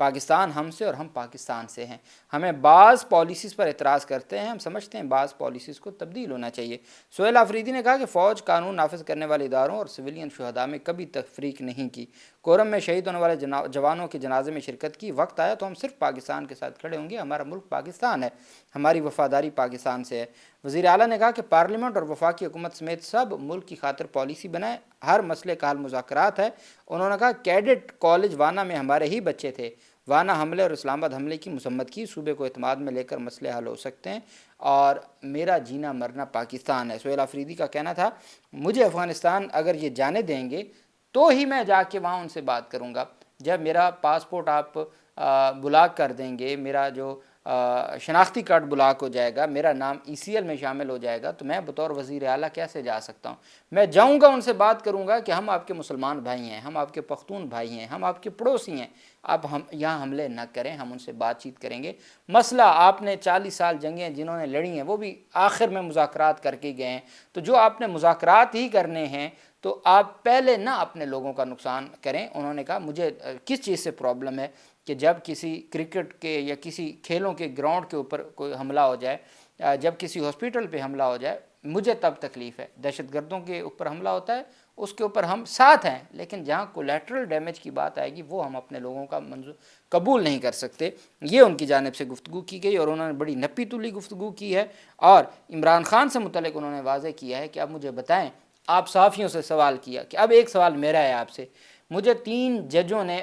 پاکستان ہم سے اور ہم پاکستان سے ہیں. ہمیں بعض پالیسیز پر اعتراض کرتے ہیں, ہم سمجھتے ہیں بعض پالیسیز کو تبدیل ہونا چاہیے. سہیل آفریدی نے کہا کہ فوج قانون نافذ کرنے والے اداروں اور سویلین شہداء میں کبھی تفریق نہیں کی. کورم میں شہید ہونے والے جوانوں کے جنازے میں شرکت کی. وقت آیا تو ہم صرف پاکستان کے ساتھ کھڑے ہوں گے. ہمارا ملک پاکستان ہے, ہماری وفاداری پاکستان سے ہے. وزیر اعلیٰ نے کہا کہ پارلیمنٹ اور وفاقی حکومت سمیت سب ملک کی خاطر پالیسی بنائیں, ہر مسئلے کا حل مذاکرات ہے. انہوں نے کہا کیڈٹ کالج وانا میں ہمارے ہی بچے تھے, وانا حملے اور اسلام آباد حملے کی مذمت کی. صوبے کو اعتماد میں لے کر مسئلے حل ہو سکتے ہیں اور میرا جینا مرنا پاکستان ہے. سہیل آفریدی کا کہنا تھا مجھے افغانستان اگر یہ جانے دیں گے تو ہی میں جا کے وہاں ان سے بات کروں گا. جب میرا پاسپورٹ آپ بلاک کر دیں گے, میرا جو شناختی کارڈ بلاک ہو جائے گا, میرا نام ECL میں شامل ہو جائے گا, تو میں بطور وزیر اعلیٰ کیسے جا سکتا ہوں؟ میں جاؤں گا, ان سے بات کروں گا کہ ہم آپ کے مسلمان بھائی ہیں, ہم آپ کے پختون بھائی ہیں, ہم آپ کے پڑوسی ہیں, آپ ہم یہاں حملے نہ کریں, ہم ان سے بات چیت کریں گے. مسئلہ آپ نے 40 سال جنگیں جنہوں نے لڑی ہیں وہ بھی آخر میں مذاکرات کر کے گئے ہیں. تو جو آپ نے مذاکرات ہی کرنے ہیں تو آپ پہلے نہ اپنے لوگوں کا نقصان کریں. انہوں نے کہا مجھے کس چیز سے پرابلم ہے کہ جب کسی کرکٹ کے یا کسی کھیلوں کے گراؤنڈ کے اوپر کوئی حملہ ہو جائے, جب کسی ہاسپٹل پہ حملہ ہو جائے, مجھے تب تکلیف ہے. دہشت گردوں کے اوپر حملہ ہوتا ہے اس کے اوپر ہم ساتھ ہیں, لیکن جہاں کولیٹرل ڈیمیج کی بات آئے گی وہ ہم اپنے لوگوں کا قبول نہیں کر سکتے. یہ ان کی جانب سے گفتگو کی گئی اور انہوں نے بڑی نپی تلی گفتگو کی ہے. اور عمران خان سے متعلق انہوں نے واضح کیا ہے کہ اب مجھے بتائیں, آپ صحافیوں سے سوال کیا کہ اب ایک سوال میرا ہے آپ سے, مجھے 3 ججوں نے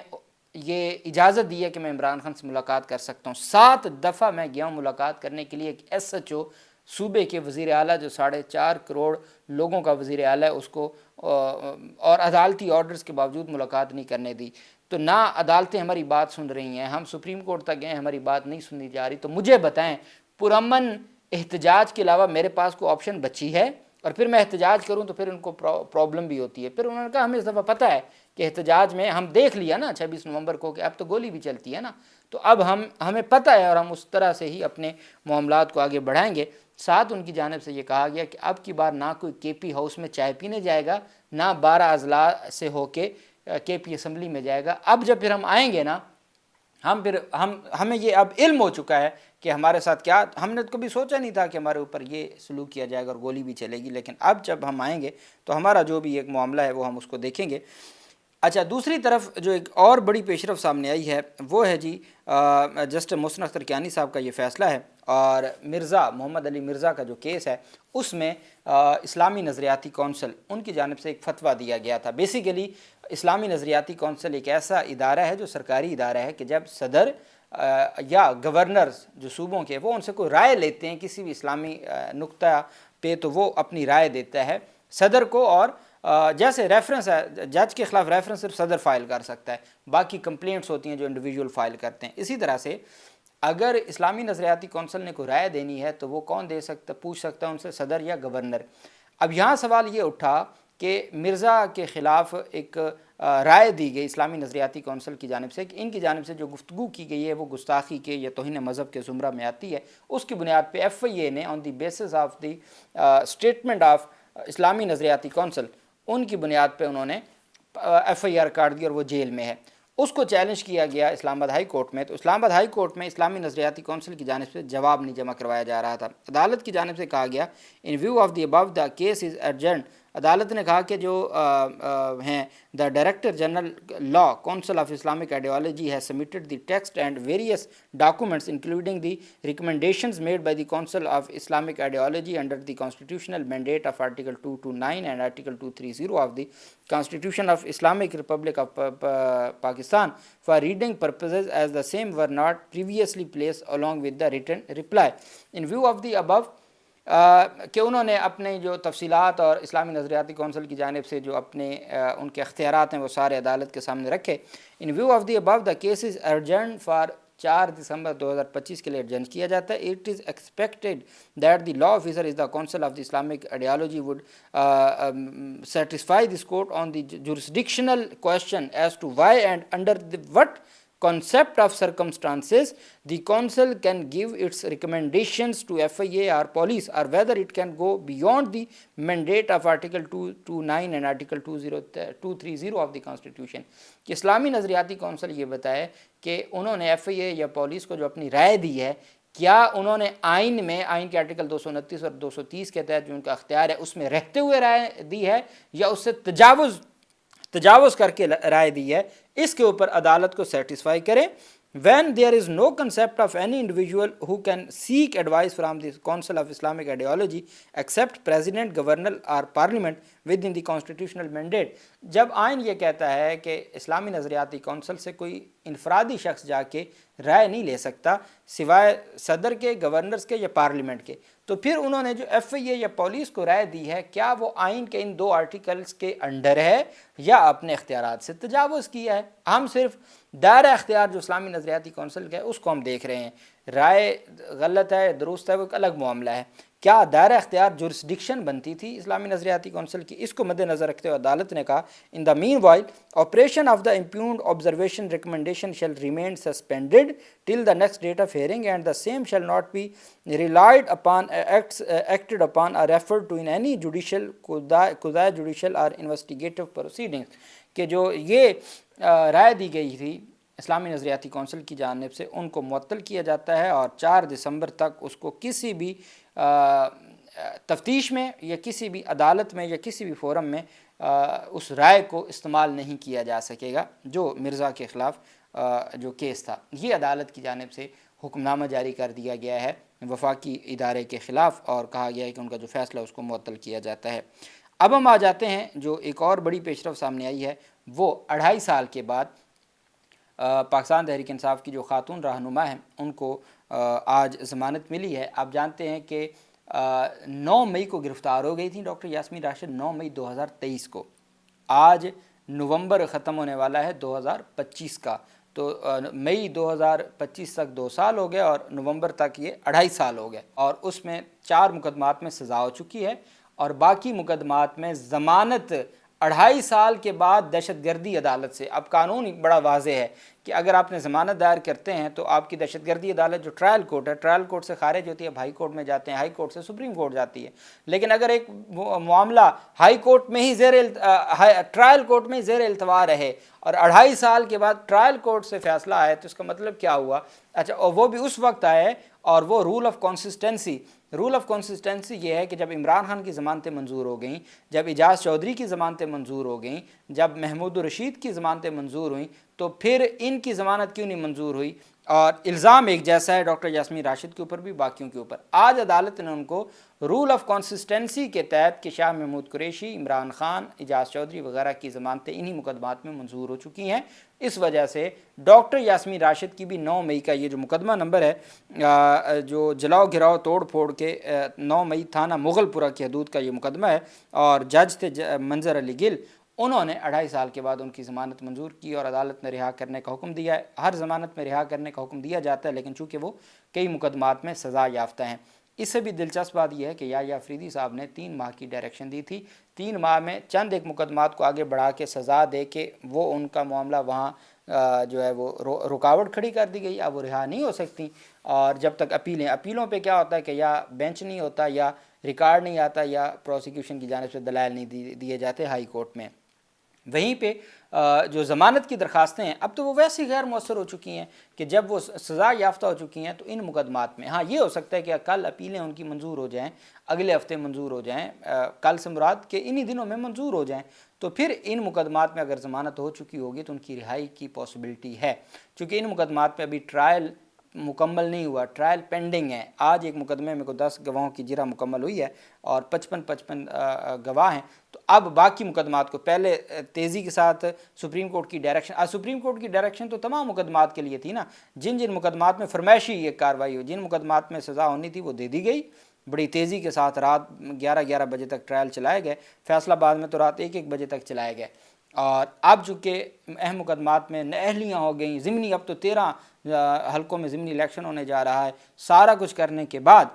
یہ اجازت دی ہے کہ میں عمران خان سے ملاقات کر سکتا ہوں. 7 دفعہ میں گیا ہوں ملاقات کرنے کے لیے. ایک SHO صوبے کے وزیر اعلیٰ جو 4.5 کروڑ لوگوں کا وزیر اعلیٰ ہے, اس کو اور عدالتی آرڈرز کے باوجود ملاقات نہیں کرنے دی. تو نہ عدالتیں ہماری بات سن رہی ہیں, ہم سپریم کورٹ تک گئے, ہماری بات نہیں سنی جا رہی. تو مجھے بتائیں پرامن احتجاج کے علاوہ میرے پاس کوئی آپشن بچی ہے؟ اور پھر میں احتجاج کروں تو پھر ان کو پرابلم بھی ہوتی ہے. پھر انہوں نے کہا ہمیں اس دفعہ پتہ ہے کہ احتجاج میں ہم دیکھ لیا نا 26 نومبر کو کہ اب تو گولی بھی چلتی ہے نا, تو اب ہمیں پتہ ہے اور ہم اس طرح سے ہی اپنے معاملات کو آگے بڑھائیں گے. ساتھ ان کی جانب سے یہ کہا گیا کہ اب کی بار نہ کوئی KP ہاؤس میں چائے پینے جائے گا, نہ 12 اضلاع سے ہو کے KP اسمبلی میں جائے گا. اب جب پھر ہم آئیں گے نا, ہمیں یہ اب علم ہو چکا ہے کہ ہمارے ساتھ کیا, ہم نے کبھی سوچا نہیں تھا کہ ہمارے اوپر یہ سلوک کیا جائے گا اور گولی بھی چلے گی, لیکن اب جب ہم آئیں گے تو ہمارا جو بھی ایک معاملہ ہے وہ ہم اس کو دیکھیں گے. اچھا, دوسری طرف جو ایک اور بڑی پیش رفت سامنے آئی ہے وہ ہے جی جسٹس محسن اختر کیانی صاحب کا یہ فیصلہ ہے, اور مرزا محمد علی مرزا کا جو کیس ہے اس میں اسلامی نظریاتی کونسل ان کی جانب سے ایک فتویٰ دیا گیا تھا. بیسیکلی اسلامی نظریاتی کونسل ایک ایسا ادارہ ہے جو سرکاری ادارہ ہے کہ جب صدر یا گورنرز جو صوبوں کے وہ ان سے کوئی رائے لیتے ہیں کسی بھی اسلامی نقطہ پہ, تو وہ اپنی رائے دیتا ہے صدر کو. اور جیسے ریفرنس ہے, جج کے خلاف ریفرنس صرف صدر فائل کر سکتا ہے, باقی کمپلینٹس ہوتی ہیں جو انڈیویجول فائل کرتے ہیں. اسی طرح سے اگر اسلامی نظریاتی کونسل نے کوئی رائے دینی ہے تو وہ کون دے سکتا, پوچھ سکتا ہے ان سے, صدر یا گورنر. اب یہاں سوال یہ اٹھا کہ مرزا کے خلاف ایک رائے دی گئی اسلامی نظریاتی کونسل کی جانب سے کہ ان کی جانب سے جو گفتگو کی گئی ہے وہ گستاخی کے یا توہین مذہب کے زمرہ میں آتی ہے. اس کی بنیاد پہ FIA نے on the basis of the statement of Islami Nazriyati council, ان کی بنیاد پہ انہوں نے FIR کاٹ دی اور وہ جیل میں ہے. اس کو چیلنج کیا گیا اسلام آباد ہائی کورٹ میں, تو اسلام آباد ہائی کورٹ میں اسلامی نظریاتی کونسل کی جانب سے جواب نہیں جمع کروایا جا رہا تھا. عدالت کی جانب سے کہا گیا in view of the above the case is urgent. عدالت نے کہا کہ جو ہیں the director general law council of Islamic ideology has submitted the text and various documents including the recommendations made by the council of Islamic ideology under the constitutional mandate of article 229 and article 230 of the Constitution of Islamic Republic of Pakistan for reading purposes as the same were not previously placed along with the written reply. In view of the above کہ انہوں نے اپنے جو تفصیلات اور اسلامی Nazriyati council کی جانب سے جو اپنے ان کے اختیارات ہیں وہ سارے عدالت کے سامنے رکھے. In view of the above the case is urgent for 4 دسمبر 2025 کے لیے ایڈجنٹ کیا جاتا ہے. It is expected that the law officer is the council of the Islamic ideology would satisfy this court on the jurisdictional question as to why and under the what concept of circumstances, the council can give its recommendations to FIA or police, or whether it can go beyond the mandate of article 229 and article 230 of the constitution. کہ اسلامی Nazriyati council یہ بتائے کہ انہوں نے FIA یا police کو جو اپنی رائے دی ہے، کیا انہوں نے آئین میں، آئین کے آرٹیکل 229 اور 230 کے تحت جو ان کا اختیار ہے اس میں رہتے ہوئے رائے دی ہے، یا اس سے تجاوز کر کے رائے دی ہے. اس کے اوپر عدالت کو سیٹسفائی کریں. When there is no concept of any individual who can seek advice from the Council of Islamic Ideology except President, Governor or Parliament within the constitutional mandate. جب آئین یہ کہتا ہے کہ اسلامی نظریاتی کونسل سے کوئی انفرادی شخص جا کے رائے نہیں لے سکتا سوائے صدر کے، گورنرز کے یا پارلیمنٹ کے، تو پھر انہوں نے جو FIA یا پولیس کو رائے دی ہے، کیا وہ آئین کے ان 2 آرٹیکلز کے انڈر ہے یا اپنے اختیارات سے تجاوز کیا ہے؟ ہم صرف دائرہ اختیار جو اسلامی نظریاتی کونسل کا ہے اس کو ہم دیکھ رہے ہیں. رائے غلط ہے درست ہے وہ ایک الگ معاملہ ہے. کیا دائرہ اختیار جورسڈکشن بنتی تھی اسلامی نظریاتی کونسل کی؟ اس کو مد نظر رکھتے ہوئے عدالت نے کہا in the meanwhile operation of the impugned observation recommendation shall remain suspended till the next date of hearing and the same shall not be relied upon acted upon or referred to in any judicial قضائے judicial or investigative proceedings. کہ جو یہ رائے دی گئی تھی اسلامی Nazriyati council کی جانب سے ان کو معطل کیا جاتا ہے اور 4 دسمبر تک اس کو کسی بھی تفتیش میں یا کسی بھی عدالت میں یا کسی بھی فورم میں اس رائے کو استعمال نہیں کیا جا سکے گا جو مرزا کے خلاف جو کیس تھا. یہ عدالت کی جانب سے حکم نامہ جاری کر دیا گیا ہے وفاقی ادارے کے خلاف اور کہا گیا ہے کہ ان کا جو فیصلہ اس کو معطل کیا جاتا ہے. اب ہم آ جاتے ہیں جو ایک اور بڑی پیش رفت سامنے آئی ہے، وہ 2.5 سال کے بعد پاکستان تحریک انصاف کی جو خاتون رہنما ہیں ان کو آج ضمانت ملی ہے. آپ جانتے ہیں کہ 9 مئی کو گرفتار ہو گئی تھیں ڈاکٹر یاسمین راشد، 9 مئی 2023 کو. آج نومبر ختم ہونے والا ہے 2025 کا، تو مئی 2025 تک 2 سال ہو گئے اور نومبر تک یہ 2.5 سال ہو گئے، اور اس میں 4 مقدمات میں سزا ہو چکی ہے اور باقی مقدمات میں ضمانت 2.5 سال کے بعد دہشت گردی عدالت سے. اب قانون بڑا واضح ہے کہ اگر آپ نے ضمانت دائر کرتے ہیں تو آپ کی دہشت گردی عدالت جو ٹرائل کورٹ ہے، ٹرائل کورٹ سے خارج ہوتی ہے، اب ہائی کورٹ میں جاتے ہیں، ہائی کورٹ سے سپریم کورٹ جاتی ہے. لیکن اگر ایک معاملہ ہائی کورٹ میں ہی ٹرائل کورٹ میں ہی زیر التوا رہے اور 2.5 سال کے بعد ٹرائل کورٹ سے فیصلہ آئے تو اس کا مطلب کیا ہوا؟ اچھا، اور وہ بھی اس وقت آئے اور وہ رول آف کنسسٹنسی یہ ہے کہ جب عمران خان کی ضمانتیں منظور ہو گئیں، جب اعجاز چودھری کی ضمانتیں منظور ہو گئیں، جب محمود الرشید کی ضمانتیں منظور ہوئیں، تو پھر ان کی ضمانت کیوں نہیں منظور ہوئی؟ اور الزام ایک جیسا ہے ڈاکٹر یاسمین راشد کے اوپر بھی باقیوں کے اوپر. آج عدالت نے ان کو رول آف کنسسٹنسی کے تحت کہ شاہ محمود قریشی، عمران خان، اعجاز چودھری وغیرہ کی ضمانتیں انہی مقدمات میں منظور ہو چکی ہیں. اس وجہ سے ڈاکٹر یاسمین راشد کی بھی 9 مئی کا یہ جو مقدمہ نمبر ہے جو جلاؤ گھراؤ توڑ پھوڑ کے 9 مئی تھانہ مغل پورہ کی حدود کا یہ مقدمہ ہے، اور جج تھے منظر علی گل، انہوں نے 2.5 سال کے بعد ان کی ضمانت منظور کی اور عدالت نے رہا کرنے کا حکم دیا ہے. ہر ضمانت میں رہا کرنے کا حکم دیا جاتا ہے، لیکن چونکہ وہ کئی مقدمات میں سزا یافتہ ہیں. اس سے بھی دلچسپ بات یہ ہے کہ یحییٰ افریدی صاحب نے 3 ماہ کی ڈائریکشن دی تھی. 3 ماہ میں چند ایک مقدمات کو آگے بڑھا کے سزا دے کے وہ ان کا معاملہ وہاں جو ہے وہ رکاوٹ کھڑی کر دی گئی. اب وہ رہا نہیں ہو سکتی، اور جب تک اپیلوں پہ کیا ہوتا ہے کہ یا بینچ نہیں ہوتا، یا ریکارڈ نہیں آتا، یا پروسیکیوشن کی جانب سے دلائل نہیں دیے جاتے ہائی کورٹ میں. وہیں پہ جو ضمانت کی درخواستیں ہیں اب تو وہ ویسے غیر مؤثر ہو چکی ہیں کہ جب وہ سزا یافتہ ہو چکی ہیں تو ان مقدمات میں ہاں یہ ہو سکتا ہے کہ کل اپیلیں ان کی منظور ہو جائیں، اگلے ہفتے منظور ہو جائیں، کل سے مراد کہ انہی دنوں میں منظور ہو جائیں، تو پھر ان مقدمات میں اگر ضمانت ہو چکی ہوگی تو ان کی رہائی کی پاسبلٹی ہے. چونکہ ان مقدمات میں ابھی ٹرائل مکمل نہیں ہوا، ٹرائل پینڈنگ ہے. آج ایک مقدمے میں کو 10 گواہوں کی جرح مکمل ہوئی ہے اور 55 گواہ ہیں. تو اب باقی مقدمات کو پہلے تیزی کے ساتھ سپریم کورٹ کی ڈائریکشن تو تمام مقدمات کے لیے تھی نا. جن مقدمات میں فرمائشی یہ کارروائی ہوئی، جن مقدمات میں سزا ہونی تھی وہ دے دی گئی بڑی تیزی کے ساتھ. رات 11 بجے تک ٹرائل چلائے گئے، فیصلہ بعد میں تو رات 1 بجے تک چلائے گئے. اور اب چونکہ اہم مقدمات میں اہلیاں ہو گئیں ضمنی، اب تو 13 حلقوں میں ضمنی الیکشن ہونے جا رہا ہے. سارا کچھ کرنے کے بعد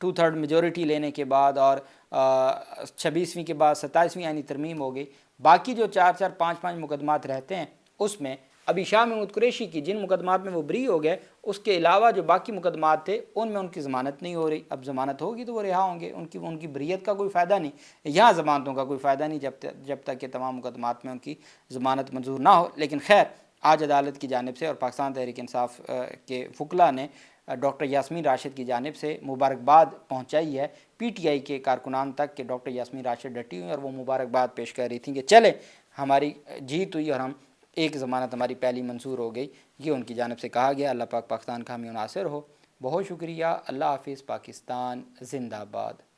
2/3 میجورٹی لینے کے بعد اور 26ویں کے بعد 27ویں آئینی ترمیم ہو گئی. باقی جو 4 5 مقدمات رہتے ہیں اس میں ابھی شاہ محمود قریشی کی جن مقدمات میں وہ بری ہو گئے، اس کے علاوہ جو باقی مقدمات تھے ان میں ان کی ضمانت نہیں ہو رہی. اب ضمانت ہوگی تو وہ رہا ہوں گے. ان کی بریت کا کوئی فائدہ نہیں، یہاں ضمانتوں کا کوئی فائدہ نہیں جب تک کہ تمام مقدمات میں ان کی ضمانت منظور نہ ہو. لیکن خیر، آج عدالت کی جانب سے اور پاکستان تحریک انصاف کے وکلاء نے ڈاکٹر یاسمین راشد کی جانب سے مبارکباد پہنچائی ہے پی ٹی آئی کے کارکنان تک کہ ڈاکٹر یاسمین راشد ڈٹی ہوئی اور وہ مبارکباد پیش کر رہی تھیں کہ چلے ہماری جیت ہوئی اور ہم ایک ضمانت ہماری پہلی منظور ہو گئی. یہ ان کی جانب سے کہا گیا. اللہ پاک پاکستان کا حامی و ناصر ہو. بہت شکریہ. اللہ حافظ. پاکستان زندہ باد.